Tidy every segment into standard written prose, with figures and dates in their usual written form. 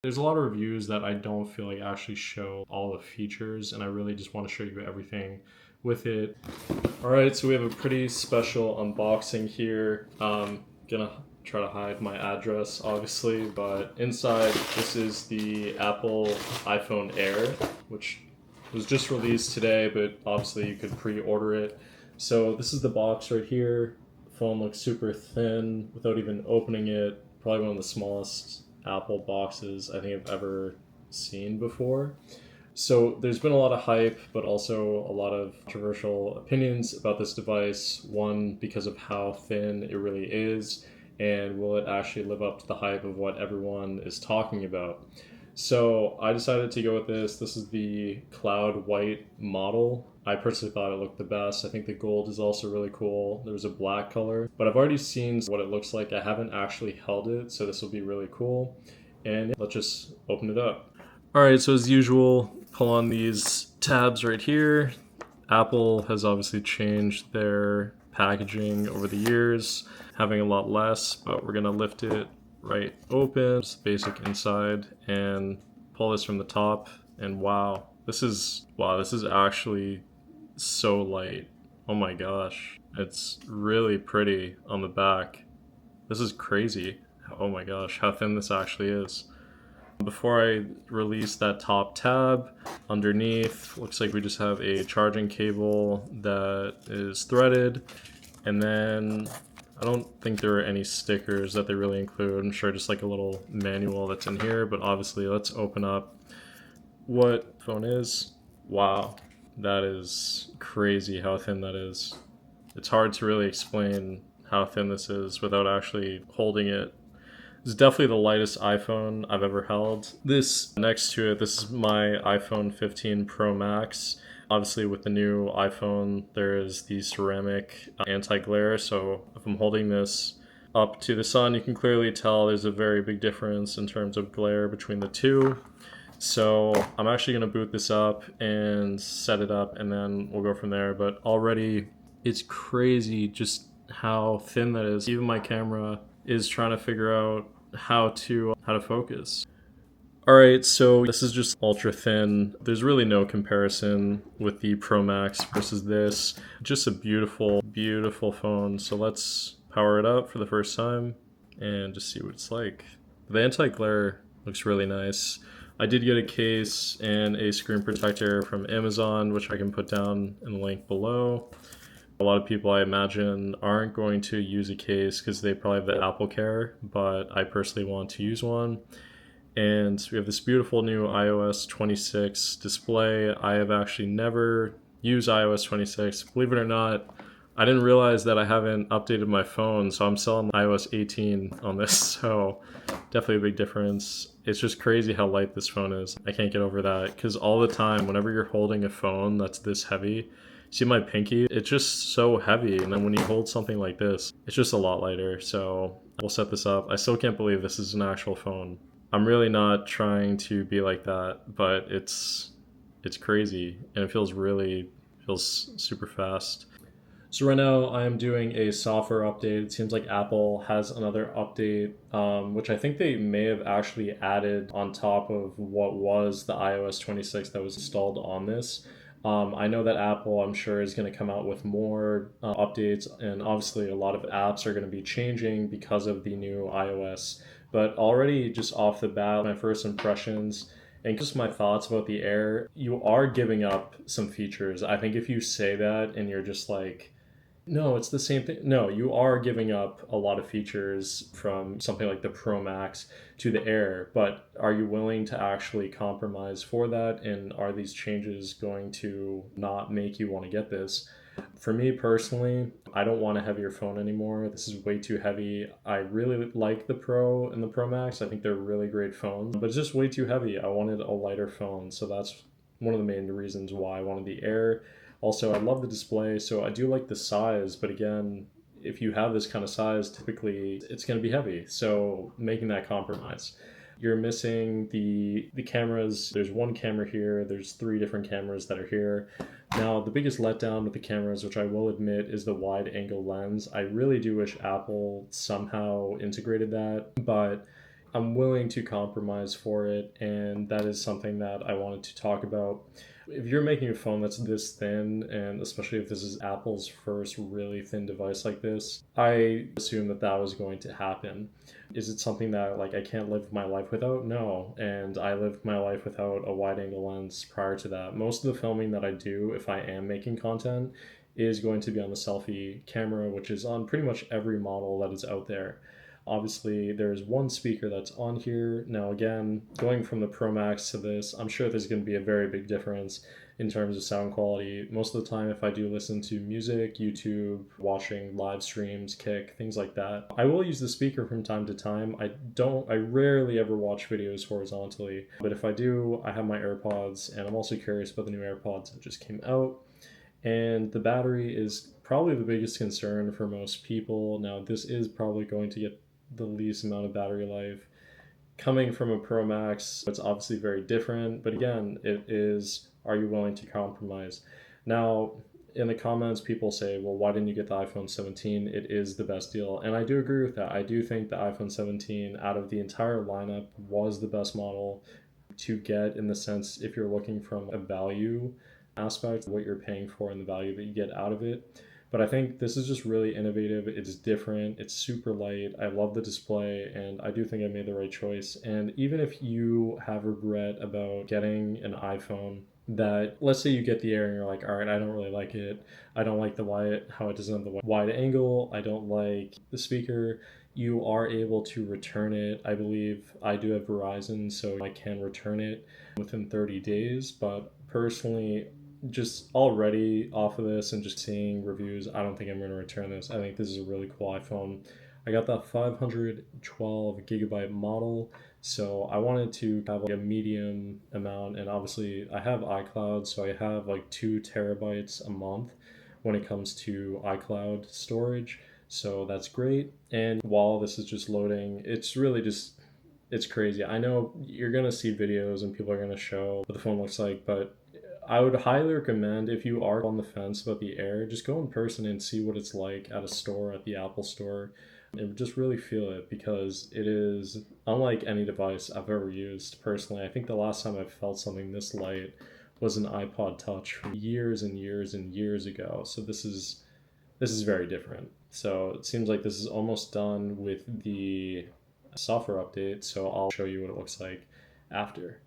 There's a lot of reviews that I don't feel like actually show all the features, and I really just want to show you everything with it. Alright, so we have a pretty special unboxing here. Gonna try to hide my address, obviously, but inside, this is the Apple iPhone Air, which was just released today, but obviously you could pre-order it. So this is the box right here. The phone looks super thin without even opening it. Probably one of the smallest Apple boxes I think I've ever seen before. So there's been a lot of hype, but also a lot of controversial opinions about this device. One, because of how thin it really is, and will it actually live up to the hype of what everyone is talking about? So I decided to go with this. This is the cloud white model. I personally thought it looked the best. I think the gold is also really cool. There's a black color, but I've already seen what it looks like. I haven't actually held it, so this will be really cool. And let's just open it up. All right, so as usual, pull on these tabs right here. Apple has obviously changed their packaging over the years, having a lot less, but we're gonna lift it right open, it's basic inside, and pull this from the top, and wow, this is actually so light. Oh my gosh, it's really pretty on the back. This is crazy. Oh my gosh, how thin this actually is. Before I release that top tab, underneath, looks like we just have a charging cable that is threaded, and then I don't think there are any stickers that they really include. I'm sure just like a little manual that's in here, but obviously let's open up what phone is. Wow, that is crazy how thin that is. It's hard to really explain how thin this is without actually holding it. It's definitely the lightest iPhone I've ever held. This next to it, this is my iPhone 15 Pro Max. Obviously with the new iPhone, there is the ceramic anti-glare, so if I'm holding this up to the sun, you can clearly tell there's a very big difference in terms of glare between the two. So I'm actually going to boot this up and set it up, and then we'll go from there. But already it's crazy just how thin that is. Even my camera is trying to figure out how to focus. Alright, so this is just ultra thin. There's really no comparison with the Pro Max versus this. Just a beautiful, beautiful phone. So let's power it up for the first time and just see what it's like. The anti-glare looks really nice. I did get a case and a screen protector from Amazon, which I can put down in the link below. A lot of people, I imagine, aren't going to use a case because they probably have the Apple Care, but I personally want to use one. And we have this beautiful new iOS 26 display. I have actually never used iOS 26. Believe it or not, I didn't realize that I haven't updated my phone, so I'm still on iOS 18 on this, so definitely a big difference. It's just crazy how light this phone is. I can't get over that, because all the time, whenever you're holding a phone that's this heavy, see my pinky? It's just so heavy, and then when you hold something like this, it's just a lot lighter, so we'll set this up. I still can't believe this is an actual phone. I'm really not trying to be like that, but it's crazy, and it feels super fast. So right now I am doing a software update. It seems like Apple has another update, which I think they may have actually added on top of what was the iOS 26 that was installed on this. I know that Apple, I'm sure, is going to come out with more updates, and obviously a lot of apps are going to be changing because of the new iOS. But already, just off the bat, my first impressions and just my thoughts about the Air, you are giving up some features. I think if you say that and you're just like, no, it's the same thing. No, you are giving up a lot of features from something like the Pro Max to the Air, but are you willing to actually compromise for that? And are these changes going to not make you want to get this? For me personally, I don't want a heavier phone anymore. This is way too heavy. I really like the Pro and the Pro Max. I think they're really great phones, but it's just way too heavy. I wanted a lighter phone, so that's one of the main reasons why I wanted the Air. Also, I love the display, so I do like the size, but again, if you have this kind of size, typically it's going to be heavy, so making that compromise. You're missing the cameras. There's one camera here, there's three different cameras that are here. Now, the biggest letdown with the cameras, which I will admit, is the wide angle lens. I really do wish Apple somehow integrated that, but I'm willing to compromise for it, and that is something that I wanted to talk about. If you're making a phone that's this thin, and especially if this is Apple's first really thin device like this, I assume that that was going to happen. Is it something that like I can't live my life without? No, and I lived my life without a wide angle lens prior to that. Most of the filming that I do, if I am making content, is going to be on the selfie camera, which is on pretty much every model that is out there. Obviously, there's one speaker that's on here. Now, again, going from the Pro Max to this, I'm sure there's going to be a very big difference in terms of sound quality. Most of the time, if I do listen to music, YouTube, watching live streams, Kick, things like that, I will use the speaker from time to time. I rarely ever watch videos horizontally, but if I do, I have my AirPods, and I'm also curious about the new AirPods that just came out. And the battery is probably the biggest concern for most people. Now, this is probably going to get the least amount of battery life. Coming from a Pro Max, it's obviously very different, but again, it is, are you willing to compromise? Now, in the comments, people say, well, why didn't you get the iPhone 17? It is the best deal. And I do agree with that. I do think the iPhone 17 out of the entire lineup was the best model to get, in the sense if you're looking from a value aspect, what you're paying for and the value that you get out of it. But I think this is just really innovative. It's different. It's super light. I love the display, and I do think I made the right choice. And even if you have regret about getting an iPhone, that let's say you get the Air and you're like, all right, I don't really like it. I don't like the wide, how it doesn't have the wide angle. I don't like the speaker. You are able to return it. I believe I do have Verizon, so I can return it within 30 days. But personally, just already off of this and just seeing reviews, I don't think I'm going to return this. I think this is a really cool iPhone. I got the 512 gigabyte model, so I wanted to have like a medium amount, and obviously I have iCloud, so I have like 2 terabytes a month when it comes to iCloud storage, so that's great. And while this is just loading, it's really just, it's crazy. I know you're gonna see videos and people are gonna show what the phone looks like, but I would highly recommend, if you are on the fence about the Air, just go in person and see what it's like at a store, at the Apple store, and just really feel it, because it is unlike any device I've ever used personally. I think the last time I felt something this light was an iPod Touch from years and years and years ago. So this is very different. So it seems like this is almost done with the software update, so I'll show you what it looks like after.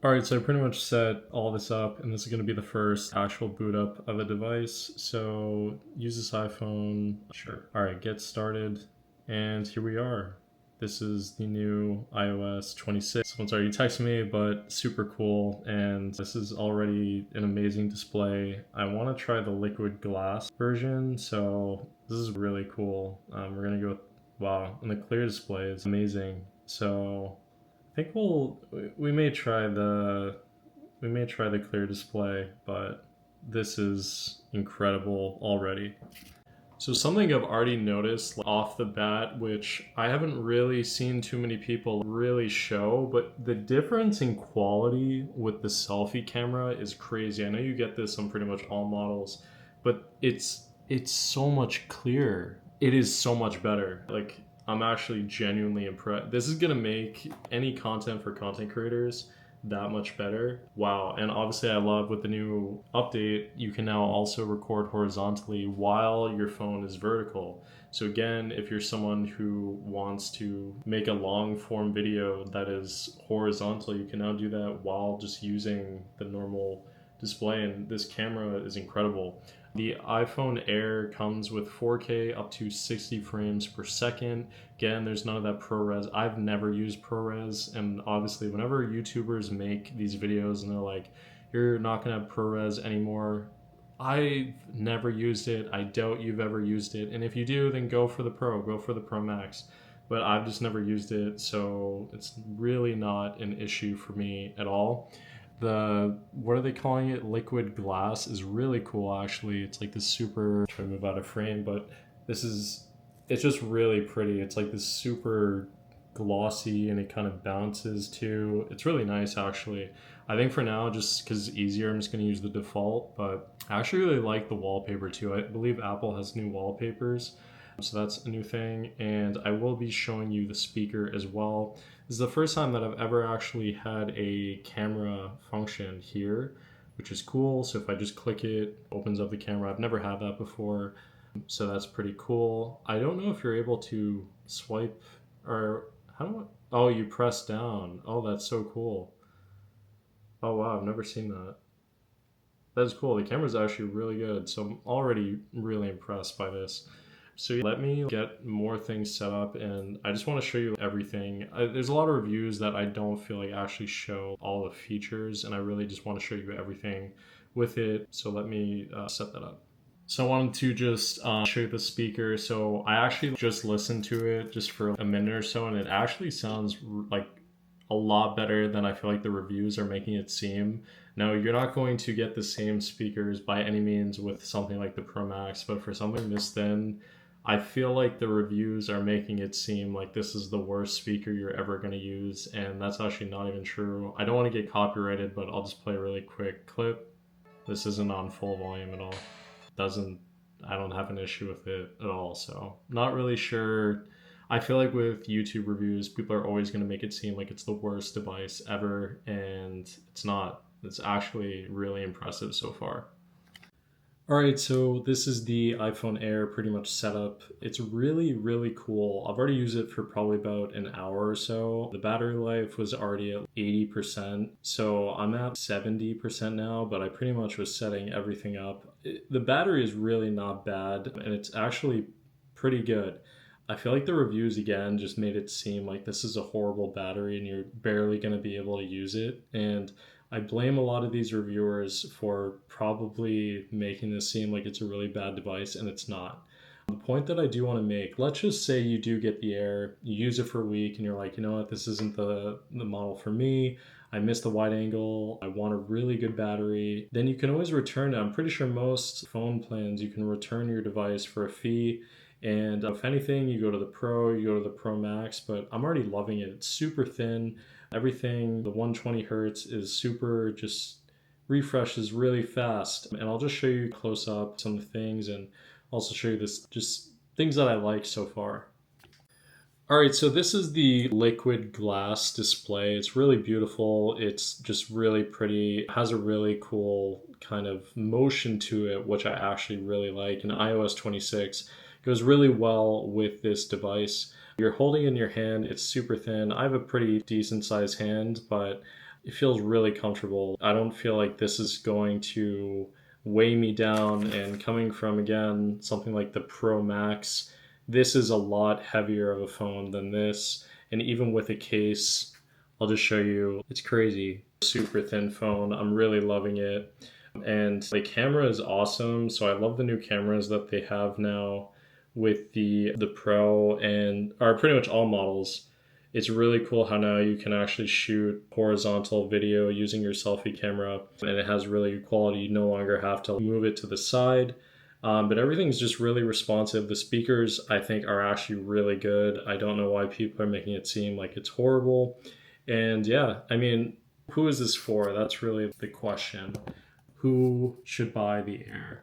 Alright, so I pretty much set all this up, and this is going to be the first actual boot up of a device. So use this iPhone. Sure. Alright, get started. And here we are. This is the new iOS 26. Someone's already texted me, but super cool. And this is already an amazing display. I want to try the liquid glass version, so this is really cool. We're going to go with, wow, and the clear display is amazing. So I think we may try the clear display, but this is incredible already. So something I've already noticed off the bat, which I haven't really seen too many people really show, but the difference in quality with the selfie camera is crazy. I know you get this on pretty much all models, but it's so much clearer. It is so much better. Like, I'm actually genuinely impressed. This is gonna make any content for content creators that much better. Wow. And obviously I love with the new update, you can now also record horizontally while your phone is vertical. So again, if you're someone who wants to make a long form video that is horizontal, you can now do that while just using the normal display, and this camera is incredible. The iPhone Air comes with 4K up to 60 frames per second. Again, there's none of that ProRes. I've never used ProRes, and obviously whenever YouTubers make these videos and they're like, you're not gonna have ProRes anymore, I've never used it. I doubt you've ever used it. And if you do, then go for the Pro Max. But I've just never used it, so it's really not an issue for me at all. The, what are they calling it, liquid glass, is really cool actually. It's like this super, try to move out of frame, but it's just really pretty. It's like this super glossy, and it kind of bounces too. It's really nice actually. I think for now, just because it's easier, I'm just going to use the default, but I actually really like the wallpaper too. I believe Apple has new wallpapers So that's a new thing, and I will be showing you the speaker as well. This is the first time that I've ever actually had a camera function here, which is cool. So if I just click it, it opens up the camera. I've never had that before, so that's pretty cool. I don't know if you're able to swipe, or how do I, oh, you press down. Oh, that's so cool. Oh wow, I've never seen that. That's cool. The camera's actually really good, so I'm already really impressed by this. So let me get more things set up, and I just want to show you everything. There's a lot of reviews that I don't feel like actually show all the features, and I really just want to show you everything with it. So let me set that up. So I wanted to just show you the speaker. So I actually just listened to it just for a minute or so, and it actually sounds like a lot better than I feel like the reviews are making it seem. Now, you're not going to get the same speakers by any means with something like the Pro Max, but for something this thin, I feel like the reviews are making it seem like this is the worst speaker you're ever going to use, and that's actually not even true. I don't want to get copyrighted, but I'll just play a really quick clip. This isn't on full volume at all. Doesn't I don't have an issue with it at all, so not really sure. I feel like with YouTube reviews, people are always going to make it seem like it's the worst device ever, and it's not. It's actually really impressive so far. All right, so this is the iPhone Air pretty much set up. It's really, really cool. I've already used it for probably about an hour or so. The battery life was already at 80%, so I'm at 70% now, but I pretty much was setting everything up. The battery is really not bad, and it's actually pretty good. I feel like the reviews again just made it seem like this is a horrible battery and you're barely going to be able to use it. And I blame a lot of these reviewers for probably making this seem like it's a really bad device, and it's not. The point that I do want to make, let's just say you do get the Air, you use it for a week, and you're like, you know what, this isn't the model for me. I miss the wide angle. I want a really good battery. Then you can always return it. I'm pretty sure most phone plans, you can return your device for a fee. And if anything, you go to the Pro, you go to the Pro Max, but I'm already loving it. It's super thin. Everything, the 120 hertz is super, just refreshes really fast. And I'll just show you close up some of the things and also show you this, just things that I like so far. All right, so this is the liquid glass display. It's really beautiful. It's just really pretty. It has a really cool kind of motion to it, which I actually really like. And iOS 26 goes really well with this device. You're holding it in your hand. It's super thin. I have a pretty decent sized hand, but it feels really comfortable. I don't feel like this is going to weigh me down. And coming from, again, something like the Pro Max, this is a lot heavier of a phone than this. And even with a case, I'll just show you, it's crazy. Super thin phone. I'm really loving it. And the camera is awesome. So I love the new cameras that they have now with the Pro and are pretty much all models. It's really cool how now you can actually shoot horizontal video using your selfie camera, and it has really good quality. You no longer have to move it to the side. But everything's just really responsive. The speakers, I think, are actually really good. I don't know why people are making it seem like it's horrible. And yeah, I mean, who is this for? That's really the question. Who should buy the Air?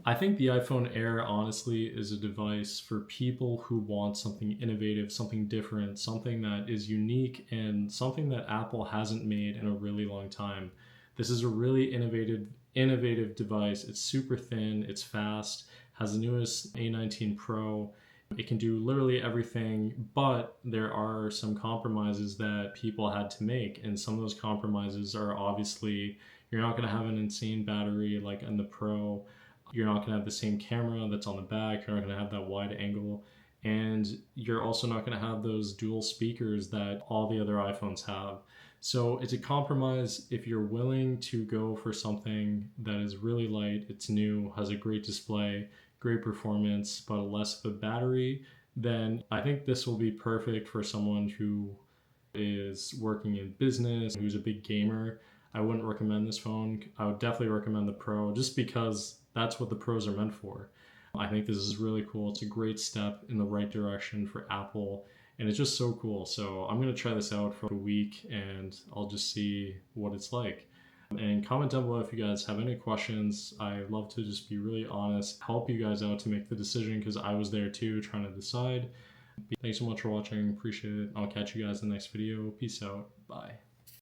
I think the iPhone Air honestly is a device for people who want something innovative, something different, something that is unique, and something that Apple hasn't made in a really long time. This is a really innovative device. It's super thin, it's fast, has the newest A19 Pro. It can do literally everything, but there are some compromises that people had to make, and some of those compromises are obviously you're not going to have an insane battery like in the Pro. You're not going to have the same camera that's on the back. You're not going to have that wide angle. And you're also not going to have those dual speakers that all the other iPhones have. So it's a compromise if you're willing to go for something that is really light, it's new, has a great display, great performance, but less of a battery, then I think this will be perfect for someone who is working in business, who's a big gamer. I wouldn't recommend this phone. I would definitely recommend the Pro just because that's what the Pros are meant for. I think this is really cool. It's a great step in the right direction for Apple, and it's just so cool. So I'm going to try this out for a week and I'll just see what it's like. And comment down below if you guys have any questions. I love to just be really honest, help you guys out to make the decision, because I was there too trying to decide. Thanks so much for watching. Appreciate it. I'll catch you guys in the next video. Peace out. Bye.